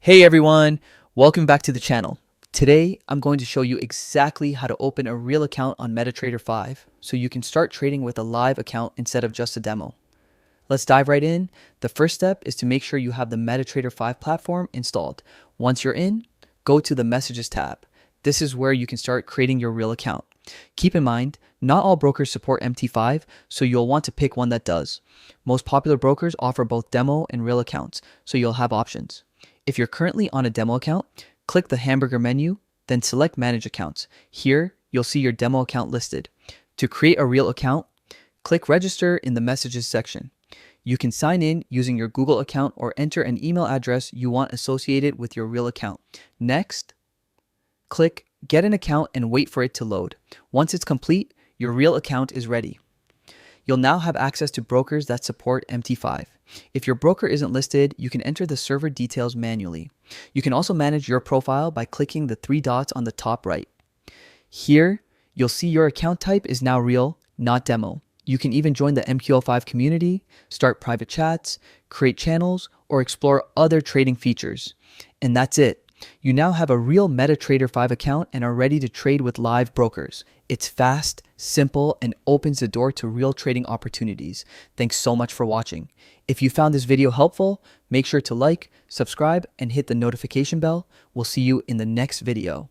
Hey everyone, welcome back to the channel. Today, I'm going to show you exactly how to open a real account on MetaTrader 5 so you can start trading with a live account instead of just a demo. Let's dive right in. The first step is to make sure you have the MetaTrader 5 platform installed. Once you're in, go to the Messages tab. This is where you can start creating your real account. Keep in mind, not all brokers support MT5, so you'll want to pick one that does. Most popular brokers offer both demo and real accounts, so you'll have options. If you're currently on a demo account, click the hamburger menu, then select Manage Accounts. Here, you'll see your demo account listed. To create a real account, click Register in the Messages section. You can sign in using your Google account or enter an email address you want associated with your real account. Next, click Get an Account and wait for it to load. Once it's complete, your real account is ready. You'll now have access to brokers that support MT5. If your broker isn't listed, you can enter the server details manually. You can also manage your profile by clicking the three dots on the top right. Here, you'll see your account type is now real, not demo. You can even join the MQL5 community, start private chats, create channels, or explore other trading features. And that's it. You now have a real MetaTrader 5 account and are ready to trade with live brokers. It's fast, simple, and opens the door to real trading opportunities. Thanks so much for watching. If you found this video helpful, make sure to like, subscribe, and hit the notification bell. We'll see you in the next video.